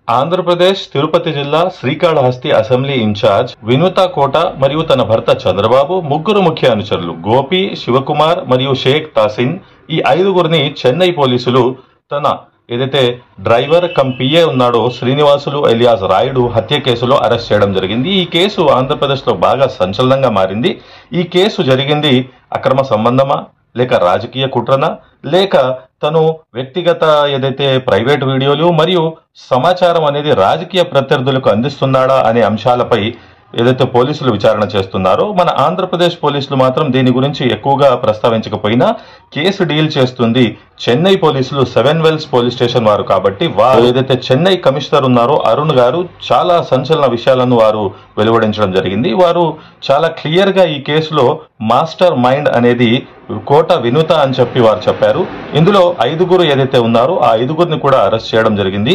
ఆంధ్రప్రదేశ్ తిరుపతి జిల్లా Srikalahasti assembly incharge వినూత కోట మరియు తన భర్త చంద్రబాబు, ముగ్గురు ముఖ్య అనుచరులు గోపి, శివకుమార్ మరియు షేక్ తాసిన్, ఈ ఐదుగురిని చెన్నై పోలీసులు తన ఏదైతే డ్రైవర్ కమ్ పిఏ ఉన్నాడో శ్రీనివాసులు ఎలియాస్ రాయుడు హత్య కేసులో అరెస్ట్ చేయడం జరిగింది. ఈ కేసు ఆంధ్రప్రదేశ్ లో బాగా సంచలనంగా మారింది. ఈ కేసు జరిగింది అక్రమ సంబంధమా, లేక రాజకీయ కుట్రనా, లేక తను వ్యక్తిగత ఏదైతే ప్రైవేట్ వీడియోలు మరియు సమాచారం అనేది రాజకీయ ప్రత్యర్థులకు అందిస్తున్నాడా అనే అంశాలపై ఏదైతే పోలీసులు విచారణ చేస్తున్నారో, మన ఆంధ్రప్రదేశ్ పోలీసులు మాత్రం దీని గురించి ఎక్కువగా ప్రస్తావించకపోయినా కేసు డీల్ చేస్తుంది చెన్నై పోలీసులు, సెవెన్ వెల్స్ పోలీస్ స్టేషన్ వారు. కాబట్టి వారు ఏదైతే చెన్నై కమిషనర్ ఉన్నారో అరుణ్ గారు చాలా సంచలన విషయాలను వారు వెలువడించడం జరిగింది. వారు చాలా క్లియర్ గా ఈ కేసులో మాస్టర్ మైండ్ అనేది కోట వినూత అని చెప్పి వారు చెప్పారు. ఇందులో ఐదుగురు ఏదైతే ఉన్నారో ఆ ఐదుగురిని కూడా అరెస్ట్ చేయడం జరిగింది.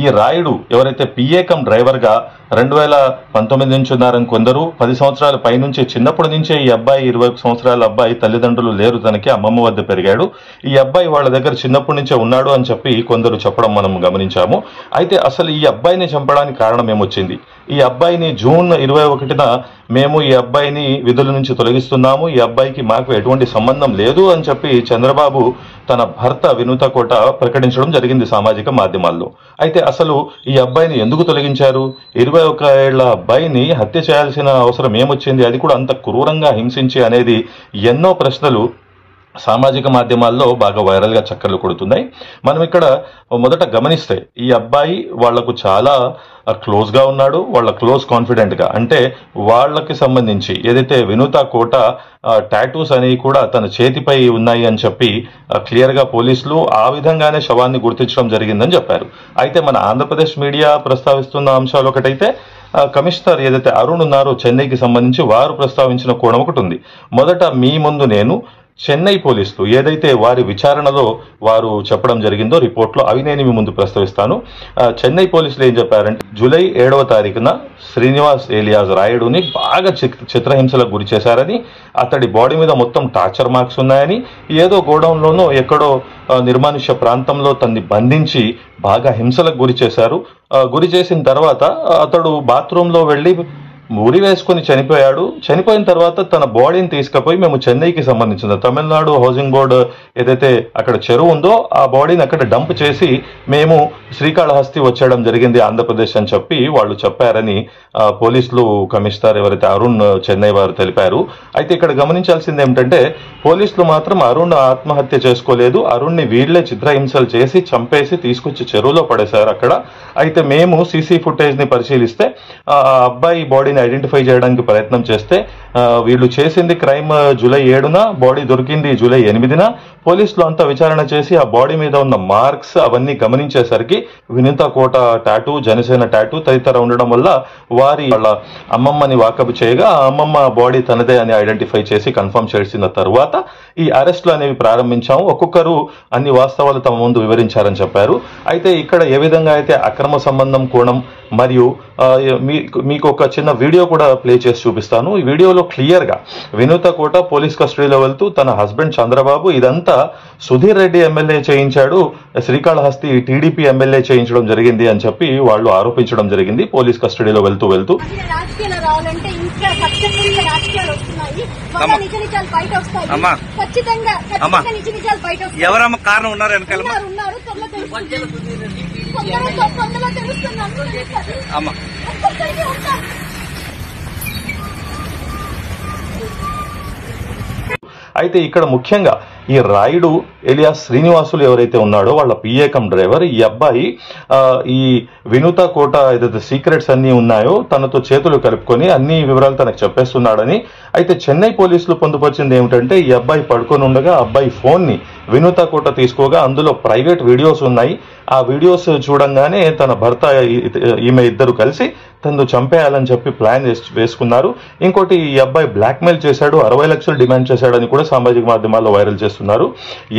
ఈ రాయుడు ఎవరైతే పిఏ కమ్ డ్రైవర్ గా 2019 నుంచి ఉన్నారని కొందరు, 10 సంవత్సరాల పైనుంచి చిన్నప్పటి నుంచే ఈ అబ్బాయి 21 సంవత్సరాల అబ్బాయి తల్లిదండ్రులు లేరు, తనకి అమ్మమ్మ వద్ద పెరిగాడు, ఈ అబ్బాయి వాళ్ళ దగ్గర చిన్నప్పటి నుంచే ఉన్నాడు అని చెప్పి కొందరు చెప్పడం మనం గమనించాము. అయితే అసలు ఈ అబ్బాయిని చంపడానికి కారణం ఏమొచ్చింది? ఈ అబ్బాయిని జూన్ 21న మేము ఈ అబ్బాయిని విధుల నుంచి తొలగిస్తున్నాము, ఈ అబ్బాయికి మాకు ఎటువంటి సంబంధం లేదు అని చెప్పి చంద్రబాబు తన భర్త వినూత కోట ప్రకటించడం జరిగింది సామాజిక మాధ్యమాల్లో. అయితే అసలు ఈ అబ్బాయిని ఎందుకు తొలగించారు? 21 ఏళ్ల అబ్బాయిని హత్య చేయాల్సిన అవసరం ఏమొచ్చింది, అది కూడా అంత క్రూరంగా హింసించి అనేది ఎన్నో ప్రశ్నలు సామాజిక మాధ్యమాల్లో బాగా వైరల్ గా చక్కర్లు కొడుతున్నాయి. మనం ఇక్కడ మొదట గమనిస్తే ఈ అబ్బాయి వాళ్లకు చాలా క్లోజ్ గా ఉన్నాడు, వాళ్ళ క్లోజ్ కాన్ఫిడెంట్ గా, అంటే వాళ్ళకి సంబంధించి ఏదైతే వినూత కోట టాటూస్ అనేవి కూడా తన చేతిపై ఉన్నాయి అని చెప్పి క్లియర్ గా పోలీసులు ఆ విధంగానే శవాన్ని గుర్తించడం జరిగిందని చెప్పారు. అయితే మన ఆంధ్రప్రదేశ్ మీడియా ప్రస్తావిస్తున్న అంశాలు ఒకటైతే కమిషనర్ ఏదైతే అరుణ్ ఉన్నారో చెన్నైకి సంబంధించి వారు ప్రస్తావించిన కోణం ఒకటి ఉంది. మొదట మీ ముందు నేను చెన్నై పోలీసులు ఏదైతే వారి విచారణలో వారు చెప్పడం జరిగిందో రిపోర్ట్లో అవి నేను మీ ముందు ప్రస్తావిస్తాను. చెన్నై పోలీసులు ఏం చెప్పారంటే, జూలై 7వ తారీఖున శ్రీనివాస్ ఎలియాస్ రాయుడుని బాగా చిత్రహింసలకు గురి చేశారని, అతడి బాడీ మీద మొత్తం టార్చర్ మార్క్స్ ఉన్నాయని, ఏదో గోడౌన్లోనో ఎక్కడో నిర్మానుష్య ప్రాంతంలో తన్ని బంధించి బాగా హింసలకు గురి చేశారు. గురి చేసిన తర్వాత అతడు బాత్రూంలో వెళ్లి ఉరి వేసుకుని చనిపోయాడు. చనిపోయిన తర్వాత తన బాడీని తీసుకుపోయి మేము చెన్నైకి సంబంధించిన తమిళనాడు హౌసింగ్ బోర్డు ఏదైతే అక్కడ చెరువు ఉందో ఆ బాడీని అక్కడ డంప్ చేసి మేము శ్రీకాళహస్తి వచ్చేయడం జరిగింది ఆంధ్రప్రదేశ్ అని చెప్పి వాళ్ళు చెప్పారని పోలీసులు కమిషనర్ ఎవరైతే అరుణ్ చెన్నై వారు తెలిపారు. అయితే ఇక్కడ గమనించాల్సింది ఏమిటంటే, పోలీసులు మాత్రం అరుణ్ ఆత్మహత్య చేసుకోలేదు, అరుణ్ని వీళ్లే చిత్రహింసలు చేసి చంపేసి తీసుకొచ్చి చెరువులో పడేశారు అక్కడ. అయితే మేము సీసీ ఫుటేజ్ ని పరిశీలిస్తే ఆ అబ్బాయి బాడీని ఐడెంటిఫై చేయడానికి ప్రయత్నం చేస్తే వీళ్ళు చేసింది క్రైమ్ జూలై 7న, బాడీ దొరికింది జూలై 8న. పోలీసులు అంతా విచారణ చేసి ఆ బాడీ మీద ఉన్న మార్క్స్ అవన్నీ గమనించేసరికి వినూత కోట టాటూ, జనసేన టాటూ తదితర ఉండడం వల్ల వాళ్ళ అమ్మమ్మని వాకబు చేయగా ఆ అమ్మమ్మ బాడీ తనదే అని ఐడెంటిఫై చేసి కన్ఫర్మ్ చేసిన తరువాత ఈ అరెస్టులు అనేవి ప్రారంభించాము. ఒక్కొక్కరు అన్ని వాస్తవాలు తమ ముందు వివరించారని చెప్పారు. అయితే ఇక్కడ ఏ విధంగా అయితే అక్రమ సంబంధం కోణం మరియు మీకు ఒక చిన్న వీడియో కూడా ప్లే చేసి చూపిస్తాను. ఈ వీడియోలో క్లియర్ గా వినూత కోట పోలీస్ కస్టడీలో వెళ్తూ తన హస్బెండ్ చంద్రబాబు ఇదంతా సుధీర్ రెడ్డి ఎమ్మెల్యే చేయించాడు, శ్రీకాళహస్తి టీడీపీ ఎమ్మెల్యే చేయించడం జరిగింది అని చెప్పి వాళ్ళు ఆరోపించడం జరిగింది పోలీస్ కస్టడీలో వెళ్తూ ఎవరమ్మ కారణం ఉన్నారు వెనకాల అమ్మా అయితే ఇక్కడ ముఖ్యంగా ఈ రాయుడు ఎలియాస్ శ్రీనివాసులు ఎవరైతే ఉన్నాడో వాళ్ళ పిఏ కమ్ డ్రైవర్, ఈ అబ్బాయి ఈ వినూత కోట ఏదైతే సీక్రెట్స్ అన్ని ఉన్నాయో తనతో చేతులు కలుపుకొని అన్ని వివరాలు తనకు చెప్పేస్తున్నాడని. అయితే చెన్నై పోలీసులు పొందుపరిచింది ఏమిటంటే, ఈ అబ్బాయి పడుకొని ఉండగా అబ్బాయి ఫోన్ ని వినూత కోట తీసుకోగా అందులో ప్రైవేట్ వీడియోస్ ఉన్నాయి. ఆ వీడియోస్ చూడంగానే తన భర్త ఈమె ఇద్దరు కలిసి తను చంపేయాలని చెప్పి ప్లాన్ వేసుకున్నారు. ఇంకోటి, ఈ అబ్బాయి బ్లాక్మెయిల్ చేశాడు, 60 లక్షలు డిమాండ్ చేశాడని కూడా సామాజిక మాధ్యమాల్లో వైరల్ చేస్తున్నారు.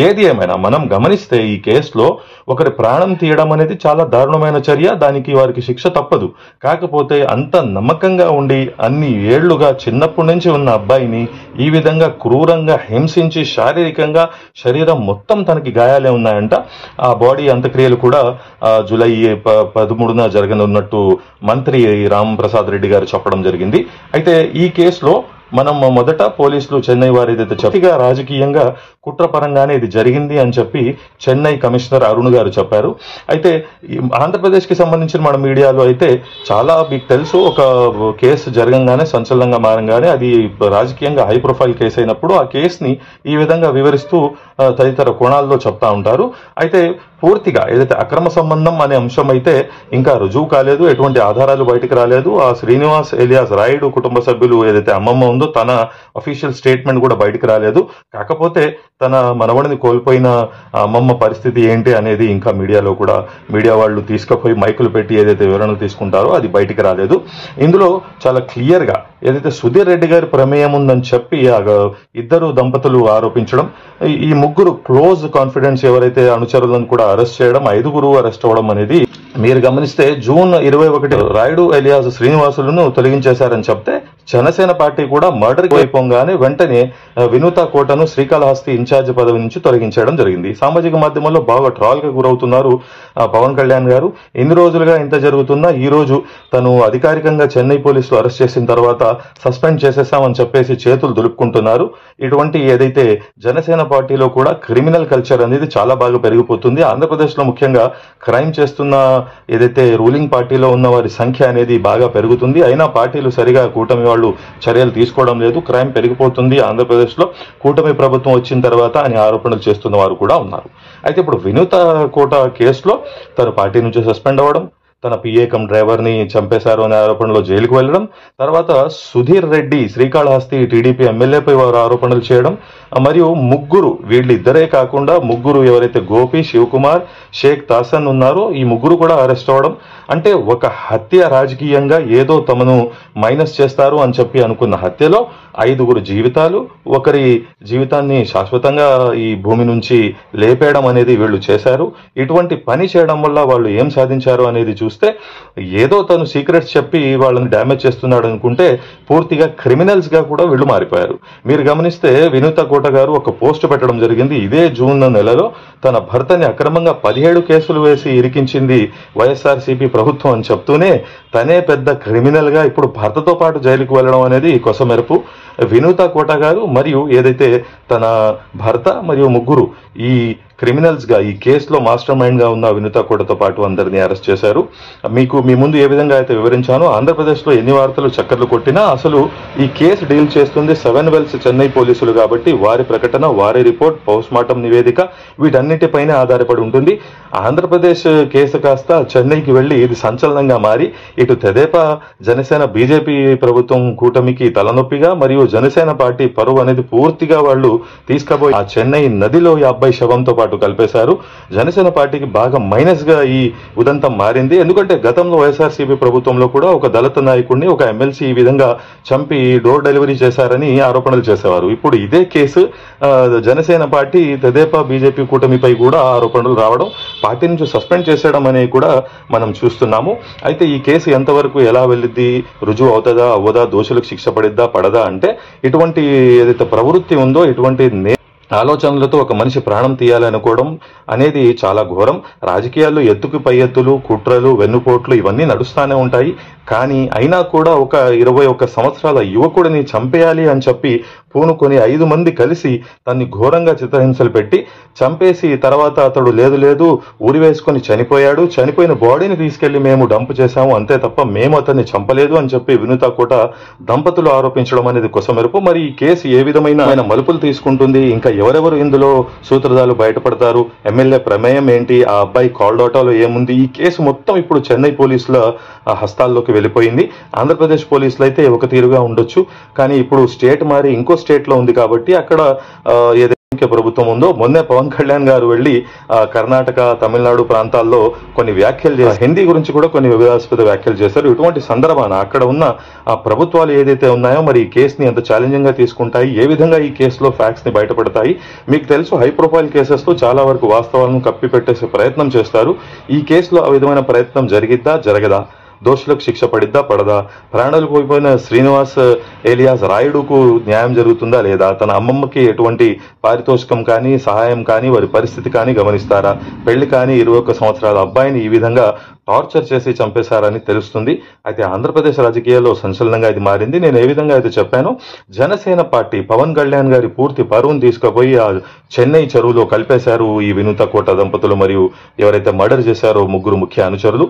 ఏది ఏమైనా మనం గమనిస్తే ఈ కేసులో ఒకరి ప్రాణం తీయడం అనేది చాలా దారుణమైన చర్య, దానికి వారికి శిక్ష తప్పదు. కాకపోతే అంత నమ్మకంగా ఉండి అన్ని ఏళ్లుగా చిన్నప్పటి నుంచి ఉన్న అబ్బాయిని ఈ విధంగా క్రూరంగా హింసించి శారీరకంగా శరీరం మొత్తం తనకి గాయాలే ఉన్నాయంట. ఆ బాడీ అంత్యక్రియలు కూడా జూలై 13న జరగనున్నట్టు మంత్రి రాంప్రసాద్ రెడ్డి గారు చెప్పడం జరిగింది. అయితే ఈ కేసులో మనం మొదట పోలీసులు చెన్నై వారు ఏదైతే చెప్పిగా రాజకీయంగా కుట్రపరంగానే ఇది జరిగింది అని చెప్పి చెన్నై కమిషనర్ అరుణ్ గారు చెప్పారు. అయితే ఆంధ్రప్రదేశ్ కి సంబంధించిన మన మీడియాలో అయితే చాలా మీకు తెలుసు, ఒక కేసు జరగంగానే సంచలనంగా మారంగానే అది రాజకీయంగా హై ప్రొఫైల్ కేసు అయినప్పుడు ఆ కేసుని ఈ విధంగా వివరిస్తూ తదితర కోణాల్లో చెప్తా ఉంటారు. అయితే పూర్తిగా ఏదైతే అక్రమ సంబంధం అనే అంశం అయితే ఇంకా రుజువు కాలేదు, ఎటువంటి ఆధారాలు బయటకు రాలేదు. ఆ శ్రీనివాస్ ఎలియాస్ రాయుడు కుటుంబ సభ్యులు ఏదైతే అమ్మమ్మ ఉందో తన అఫీషియల్ స్టేట్మెంట్ కూడా బయటకు రాలేదు. కాకపోతే తన మనవడిని కోల్పోయిన అమ్మమ్మ పరిస్థితి ఏంటి అనేది ఇంకా మీడియా వాళ్ళు తీసుకుపోయి మైకులు పెట్టి ఏదైతే వివరణలు తీసుకుంటారో అది బయటికి రాలేదు. ఇందులో చాలా క్లియర్ గా ఏదైతే సుధీర్ రెడ్డి గారి ప్రమేయం ఉందని చెప్పి ఇద్దరు దంపతులు ఆరోపించడం, ఈ ముగ్గురు క్లోజ్ కాన్ఫిడెన్స్ ఎవరైతే అనుచరులను కూడా అరెస్ట్ చేయడం, 5గురు అరెస్ట్ అవ్వడం అనేది మీరు గమనిస్తే జూన్ 21 రాయుడు ఎలియాస్ శ్రీనివాసులను తొలగించేశారని చెప్తే జనసేన పార్టీ కూడా మర్డర్ అయిపోగానే వెంటనే వినూత కోటను శ్రీకాళహస్తి ఇన్ఛార్జ్ పదవి నుంచి తొలగించడం జరిగింది. సామాజిక మాధ్యమాల్లో బాగా ట్రాల్ గా గురవుతున్నారు పవన్ కళ్యాణ్ గారు. ఎన్ని రోజులుగా ఇంత జరుగుతున్నా ఈ రోజు తను అధికారికంగా చెన్నై పోలీసులు అరెస్ట్ చేసిన తర్వాత సస్పెండ్ చేసేసామని చెప్పేసి చేతులు దులుపుకుంటున్నారు. ఇటువంటి ఏదైతే జనసేన పార్టీలో కూడా క్రిమినల్ కల్చర్ అనేది చాలా బాగా పెరిగిపోతుంది. ఆంధ్రప్రదేశ్ లో ముఖ్యంగా క్రైమ్ చేస్తున్న ఏదైతే రూలింగ్ పార్టీలో ఉన్న వారి సంఖ్య అనేది బాగా పెరుగుతుంది. అయినా పార్టీలు సరిగా కూటమి వాళ్ళు చర్యలు తీసుకోవడం లేదు, క్రైమ్ పెరిగిపోతుంది ఆంధ్రప్రదేశ్ లో కూటమి ప్రభుత్వం వచ్చిన తర్వాత అని ఆరోపణలు చేస్తున్న వారు కూడా ఉన్నారు. అయితే ఇప్పుడు వినూత కోట కేసులో తను పార్టీ నుంచి సస్పెండ్ అవ్వడం, తన పిఏ కమ్ డ్రైవర్ ని చంపేశారు అనే ఆరోపణలో జైలుకు వెళ్లడం, తర్వాత సుధీర్ రెడ్డి శ్రీకాళహస్తి టీడీపీ ఎమ్మెల్యేపై వారు ఆరోపణలు చేయడం, మరియు వీళ్ళిద్దరే కాకుండా ముగ్గురు ఎవరైతే గోపి, శివకుమార్, షేక్ తాసన్ ఉన్నారో ఈ ముగ్గురు కూడా అరెస్ట్ అవ్వడం, అంటే ఒక హత్య రాజకీయంగా ఏదో తమను మైనస్ చేస్తారు అని చెప్పి అనుకున్న హత్యలో 5గురు జీవితాలు, ఒకరి జీవితాన్ని శాశ్వతంగా ఈ భూమి నుంచి లేపేయడం అనేది వీళ్ళు చేశారు. ఇటువంటి పని చేయడం వల్ల వాళ్ళు ఏం సాధించారు అనేది చూస్తే ఏదో తను సీక్రెట్స్ చెప్పి వాళ్ళని డ్యామేజ్ చేస్తున్నాడు అనుకుంటే పూర్తిగా క్రిమినల్స్ గా కూడా వీళ్ళు మారిపోయారు. మీరు గమనిస్తే వినూత కోట గారు ఒక పోస్ట్ పెట్టడం జరిగింది. ఇదే జూన్ నెలలో తన భర్తని అక్రమంగా 17 కేసులు వేసి ఇరికించింది వైఎస్ఆర్సీపీ ప్రభుత్వం అని చెప్తూనే తనే పెద్ద క్రిమినల్ గా ఇప్పుడు భర్తతో పాటు జైలుకు వెళ్లడం అనేది కొసమెరుపు. వినూత కోట గారు మరియు ఏదైతే తన భర్త మరియు ముగ్గురు ఈ క్రిమినల్స్ గా ఈ కేసులో మాస్టర్ మైండ్ గా ఉన్న వినూత కోటతో పాటు అందరినీ అరెస్ట్ చేశారు. మీ ముందు ఏ విధంగా అయితే వివరించానో ఆంధ్రప్రదేశ్ లో ఎన్ని వార్తలు చక్కర్లు కొట్టినా అసలు ఈ కేసు డీల్ చేస్తుంది 7 వెల్స్ చెన్నై పోలీసులు కాబట్టి వారి ప్రకటన, వారి రిపోర్ట్, పోస్ట్ మార్టం నివేదిక వీటన్నిటిపైనే ఆధారపడి ఉంటుంది. ఆంధ్రప్రదేశ్ కేసు కాస్త చెన్నైకి వెళ్లి ఇది సంచలనంగా మారి ఇటు తెదేపా జనసేన బీజేపీ ప్రభుత్వం కూటమికి తలనొప్పిగా, మరియు జనసేన పార్టీ పరువు అనేది పూర్తిగా వాళ్ళు తీసుకుపోయి ఆ చెన్నై నదిలో 50 శవంతో పాటు కలిపేశారు. జనసేన పార్టీకి బాగా మైనస్ గా ఈ ఉదంతం మారింది. ఎందుకంటే గతంలో వైఎస్ఆర్సీపీ ప్రభుత్వంలో కూడా ఒక దళిత నాయకుడిని ఒక ఎమ్మెల్సీ ఈ విధంగా చంపి డోర్ డెలివరీ చేశారని ఆరోపణలు చేసేవారు. ఇప్పుడు ఇదే కేసు జనసేన పార్టీ తెదేపా బీజేపీ కూటమిపై కూడా ఆరోపణలు రావడం, పార్టీ నుంచి సస్పెండ్ చేసేయడం అనేవి కూడా మనం చూస్తున్నాము. అయితే ఈ కేసు ఎంతవరకు ఎలా వెళ్ళిద్ది, రుజువు అవుతుందా అవ్వదా, దోషులకు శిక్ష పడిద్దా పడదా అంటే ఇటువంటి ఏదైతే ప్రవృత్తి ఉందో ఇటువంటి ఆలోచనలతో ఒక మనిషి ప్రాణం తీయాలి అనుకోవడం అనేది చాలా ఘోరం. రాజకీయాల్లో ఎత్తుకు పై ఎత్తులు, కుట్రలు, వెన్నుపోట్లు ఇవన్నీ నడుస్తూనే ఉంటాయి. కానీ అయినా కూడా ఒక 21 సంవత్సరాల యువకుడిని చంపేయాలి అని చెప్పి పూనుకొని 5 మంది కలిసి తన్ని ఘోరంగా చిత్రహింసలు పెట్టి చంపేసి తర్వాత అతడు లేదు ఊరి వేసుకొని చనిపోయాడు, చనిపోయిన బాడీని తీసుకెళ్లి మేము డంప్ చేశాము అంతే తప్ప మేము అతన్ని చంపలేదు అని చెప్పి వినూత కోట దంపతులు ఆరోపించడం అనేది కొసమెరుపు. మరి ఈ కేసు ఏ విధమైన మలుపులు తీసుకుంటుంది, ఇంకా ఎవరెవరు ఇందులో సూత్రధారులు బయటపడతారు, ఎమ్మెల్యే ప్రమేయం ఏంటి, ఆ అబ్బాయి కాల్ డోటాలో ఏముంది, ఈ కేసు మొత్తం ఇప్పుడు చెన్నై పోలీసుల హస్తాల్లోకి వెళ్ళిపోయింది. ఆంధ్రప్రదేశ్ పోలీసులు అయితే ఒక తీరుగా ఉండొచ్చు, కానీ ఇప్పుడు స్టేట్ మారి ఇంకో స్టేట్ లో ఉంది కాబట్టి అక్కడ ఏదైతే ప్రభుత్వం ఉందో, మొన్నే పవన్ కళ్యాణ్ గారు వెళ్లి కర్ణాటక, తమిళనాడు ప్రాంతాల్లో కొన్ని వ్యాఖ్యలు చేశారు. హిందీ గురించి కూడా కొన్ని వివాదాస్పద వ్యాఖ్యలు చేశారు. ఇటువంటి సందర్భాన అక్కడ ఉన్న ప్రభుత్వాలు ఏదైతే ఉన్నాయో మరి ఈ కేసుని ఎంత ఛాలెంజింగ్ గా తీసుకుంటాయి, ఏ విధంగా ఈ కేసులో ఫ్యాక్ట్స్ ని బయటపడతాయి. మీకు తెలుసు హై ప్రొఫైల్ కేసెస్ లో చాలా వరకు వాస్తవాలను కప్పిపెట్టేసే ప్రయత్నం చేస్తారు. ఈ కేసులో ఆ విధమైన ప్రయత్నం జరిగిద్దా జరగదా, దోషులకు శిక్ష పడిద్దా పడదా, ప్రాణాలు కోల్పోయిన శ్రీనివాస్ ఏలియాస్ రాయుడుకు న్యాయం జరుగుతుందా లేదా, తన అమ్మమ్మకి ఎటువంటి పారితోషికం కానీ సహాయం కానీ వారి పరిస్థితి కానీ గమనిస్తారా, పెళ్లి కానీ 21 సంవత్సరాల అబ్బాయిని ఈ విధంగా టార్చర్ చేసి చంపేశారని తెలుస్తుంది. అయితే ఆంధ్రప్రదేశ్ రాజకీయాల్లో సంచలనంగా ఇది మారింది. నేను ఏ విధంగా అయితే చెప్పానో, జనసేన పార్టీ పవన్ కళ్యాణ్ గారి పూర్తి పరువును తీసుకుపోయి ఆ చెన్నై చెరువులో కలిపేశారు ఈ వినూత కోట దంపతులు మరియు ఎవరైతే మర్డర్ చేశారో ముగ్గురు ముఖ్య అనుచరులు.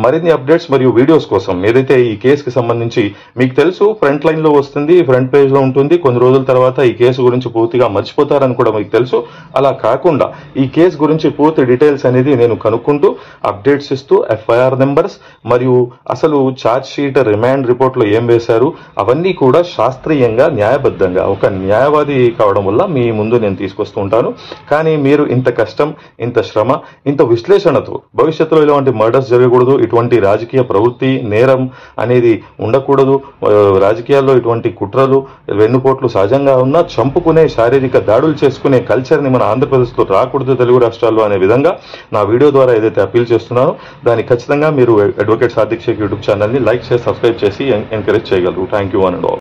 మరిన్ని అప్డేట్స్ మరియు వీడియోస్ కోసం ఏదైతే ఈ కేసుకి సంబంధించి మీకు తెలుసు, ఫ్రంట్ లైన్ లో వస్తుంది, ఫ్రంట్ పేజ్ లో ఉంటుంది. కొన్ని రోజుల తర్వాత ఈ కేసు గురించి పూర్తిగా మర్చిపోతారని కూడా మీకు తెలుసు. అలా కాకుండా ఈ కేసు గురించి పూర్తి డీటెయిల్స్ అనేది నేను కనుక్కుంటూ అప్డేట్స్ ఇస్తూ ఎఫ్ఐఆర్ నెంబర్స్ మరియు అసలు ఛార్జ్ షీట్ రిమాండ్ రిపోర్ట్ లో ఏం వేశారు అవన్నీ కూడా శాస్త్రీయంగా న్యాయబద్ధంగా ఒక న్యాయవాది కావడం వల్ల మీ ముందు నేను తీసుకొస్తూ ఉంటాను. కానీ మీరు ఇంత కష్టం, ఇంత శ్రమ, ఇంత విశ్లేషణతో భవిష్యత్తులో ఇలాంటి మర్డర్స్ జరగకూడదు, ఇటువంటి రాజకీయ ప్రవృత్తి నేరం అనేది ఉండకూడదు, రాజకీయాల్లో ఇటువంటి కుట్రలు వెన్నుపోట్లు సహజంగా ఉన్నా చంపుకునే శారీరక దాడులు చేసుకునే కల్చర్ ని మన ఆంధ్రప్రదేశ్ లో రాకూడదు తెలుగు రాష్ట్రాల్లో అనే విధంగా నా వీడియో ద్వారా ఏదైతే అపీల్ చేస్తున్నానో దానికి ఖచ్చితంగా మీరు advocate Sadiq Shaikh YouTube channel ని లైక్ చేసి సబ్స్క్రైబ్ చేసి ఎంకరేజ్ చేయగలరు. Thank you one and all.